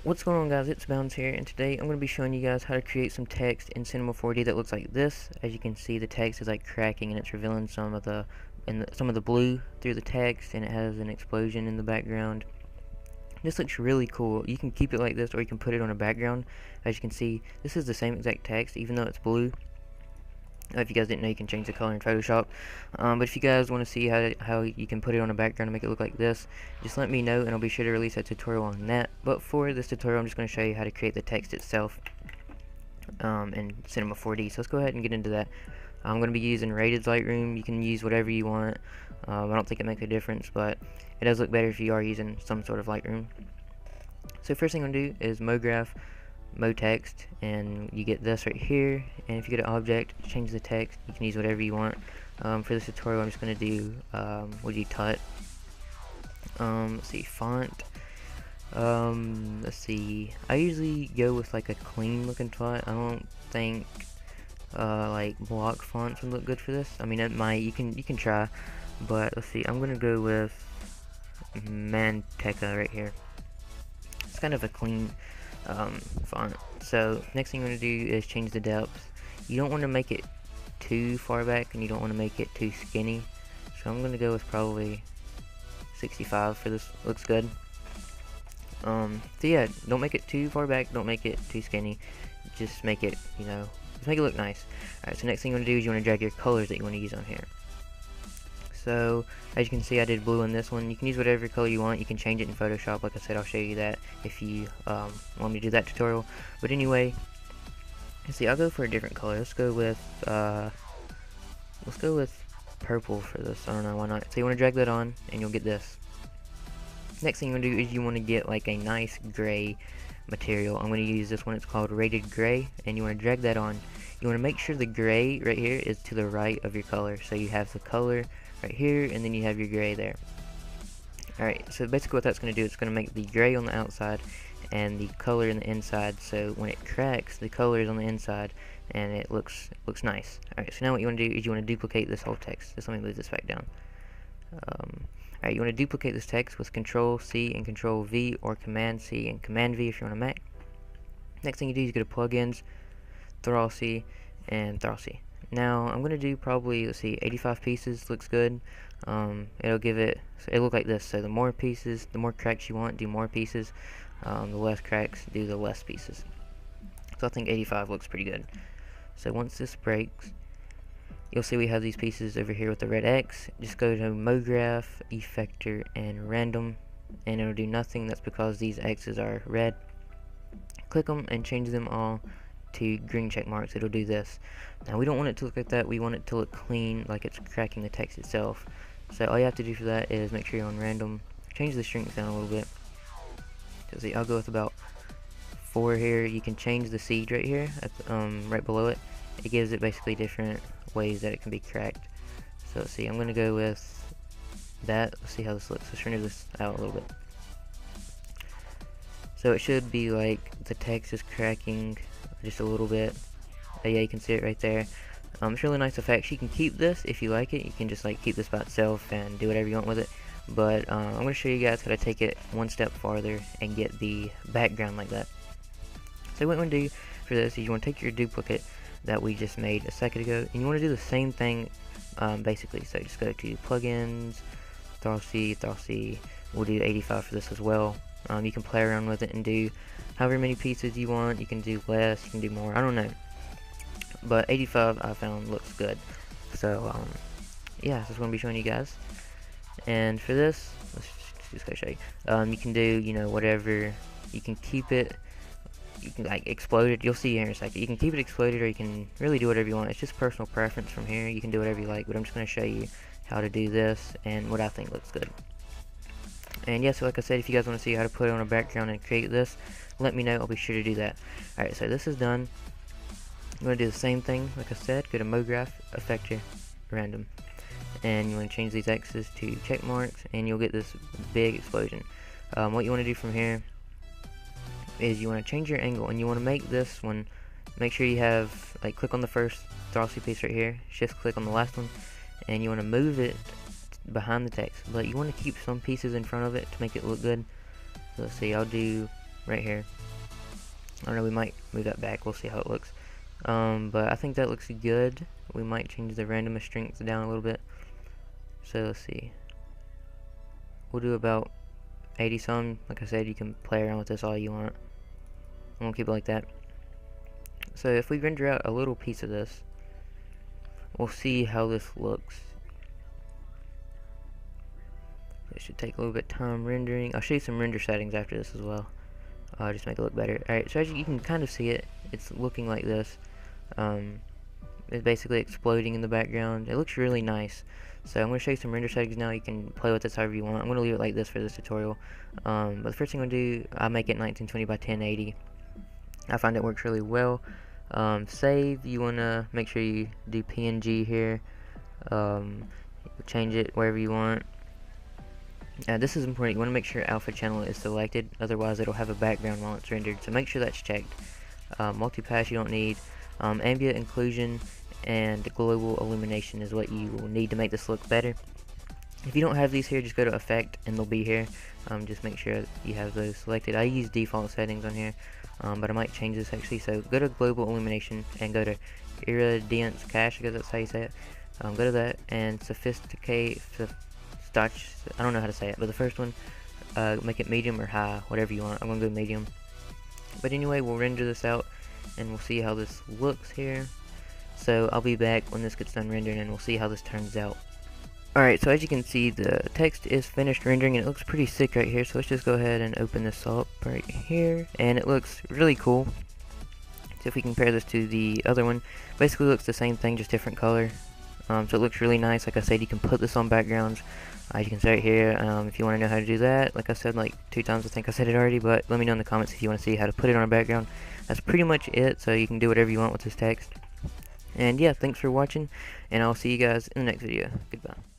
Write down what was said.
What's going on, guys? It's Boundz here, and today I'm going to be showing you guys how to create some text in Cinema 4D that looks like this. As you can see, the text is like cracking and it's revealing some of the blue through the text, and it has an explosion in the background. This looks really cool. You can keep it like this, or you can put it on a background. As you can see, this is the same exact text, even though it's blue. If you guys didn't know, you can change the color in Photoshop. But if you guys want to see how you can put it on a background and make it look like this, just let me know, and I'll be sure to release a tutorial on that. But for this tutorial, I'm just going to show you how to create the text itself in Cinema 4D. So let's go ahead and get into that. I'm going to be using Rated Lightroom. You can use whatever you want. I don't think it makes a difference, but it does look better if you are using some sort of Lightroom. So first thing I'm going to do is MoGraph mode text, and you get this right here. And if you go to object, change the text, you can use whatever you want. For this tutorial, I'm just going to do we'll do tut. Let's see, font. Let's see, I usually go with like a clean looking font. I don't think like block fonts would look good for this. I mean, it might, you can try, but let's see, I'm gonna go with Manteca right here. It's kind of a clean font. So next thing I'm going to do is change the depth. You don't want to make it too far back, and you don't want to make it too skinny. So I'm going to go with probably 65 for this. Looks good. So yeah, don't make it too far back, don't make it too skinny. Just make it, just make it look nice. Alright, so next thing you want to do is you want to drag your colors that you want to use on here. So, as you can see, I did blue on this one. You can use whatever color you want. You can change it in Photoshop. Like I said, I'll show you that if you want me to do that tutorial. But anyway, let's see, I'll go for a different color. Let's go with purple for this. I don't know, why not? So you want to drag that on, and you'll get this. Next thing you want to do is you want to get like a nice gray material. I'm going to use this one. It's called Rated Gray, and you want to drag that on. You want to make sure the gray right here is to the right of your color. So you have the color right here, and then you have your gray there. Alright, so basically what that's going to do, it's going to make the gray on the outside and the color in the inside, so when it cracks, the color is on the inside, and it looks nice. Alright, so now what you want to do is you want to duplicate this whole text. Just let me move this back down. Alright, you want to duplicate this text with Control C and Control V, or Command C and Command V if you're on a Mac. Next thing you do is go to Plugins, Thrausi, and Thrausi. Now I'm gonna do probably, let's see, 85 pieces. Looks good. It'll give it, so it'll look like this. So the more pieces, the more cracks you want, do more pieces. The less cracks, do the less pieces. So I think 85 looks pretty good. So once this breaks, you'll see we have these pieces over here with the red X. Just go to MoGraph, Effector, and Random, and it'll do nothing. That's because these X's are red. Click them and change them all to green check marks. It'll do this. Now we don't want it to look like that. We want it to look clean, like it's cracking the text itself. So all you have to do for that is make sure you're on random, change the strength down a little bit. So see, I'll go with about 4 here. You can change the seed right here at the, right below it. It gives it basically different ways that it can be cracked. So let's see, I'm gonna go with that. Let's see how this looks. Let's render this out a little bit. So it should be like the text is cracking just a little bit. Yeah, you can see it right there. It's really nice effects. You can keep this if you like it. You can just like keep this by itself and do whatever you want with it. But I'm going to show you guys how to take it one step farther and get the background like that. So what you want to do for this is you want to take your duplicate that we just made a second ago, and you want to do the same thing basically. So just go to Plugins, Thrausi. We'll do 85 for this as well. You can play around with it and do however many pieces you want. You can do less, you can do more, I don't know. But 85 I found looks good. So yeah, that's what I'm going to be showing you guys. And for this, let's just go show you. You can do, whatever. You can keep it, you can like explode it. You'll see here in a second. You can keep it exploded, or you can really do whatever you want. It's just personal preference from here. You can do whatever you like, but I'm just going to show you how to do this and what I think looks good. And yeah, so like I said, if you guys want to see how to put it on a background and create this, let me know. I'll be sure to do that. Alright, so this is done. I'm going to do the same thing, like I said. Go to MoGraph, Effector, Random. And you want to change these X's to check marks, and you'll get this big explosion. What you want to do from here is you want to change your angle, and you want to make this one, make sure you have, like, click on the first Thrausi piece right here, shift click on the last one, and you want to move it behind the text, but you want to keep some pieces in front of it to make it look good. So let's see, I'll do right here. I don't know, we might move that back, we'll see how it looks. But I think that looks good. We might change the randomness strength down a little bit. So let's see. We'll do about 80 some. Like I said, you can play around with this all you want. I'm gonna keep it like that. So if we render out a little piece of this, we'll see how this looks. It should take a little bit of time rendering. I'll show you some render settings after this as well. Just to make it look better. Alright, so as you can kind of see it, it's looking like this. It's basically exploding in the background. It looks really nice. So I'm going to show you some render settings now. You can play with this however you want. I'm going to leave it like this for this tutorial. But the first thing I'm going to do, I make it 1920 by 1080. I find it works really well. Save, you want to make sure you do PNG here. Change it wherever you want. This is important. You want to make sure alpha channel is selected, otherwise it'll have a background while it's rendered, so make sure that's checked. Multipass you don't need. Ambient inclusion and global illumination is what you will need to make this look better. If you don't have these here, just go to effect and they'll be here. Just make sure you have those selected. I use default settings on here, but I might change this actually. So go to global illumination and go to irradiance cache, I guess that's how you say it. Go to that and sophisticate. I don't know how to say it, but the first one, make it medium or high, whatever you want. I'm gonna go medium. But anyway, we'll render this out and we'll see how this looks here. So I'll be back when this gets done rendering and we'll see how this turns out. Alright, so as you can see, the text is finished rendering and it looks pretty sick right here. So let's just go ahead and open this up right here, and it looks really cool. So if we compare this to the other one, basically looks the same thing, just different color. So it looks really nice. Like I said, you can put this on backgrounds. You can say it here if you want to know how to do that. Like I said like 2 times, I think I said it already, but let me know in the comments if you want to see how to put it on a background. That's pretty much it, so you can do whatever you want with this text. And yeah, thanks for watching, and I'll see you guys in the next video. Goodbye.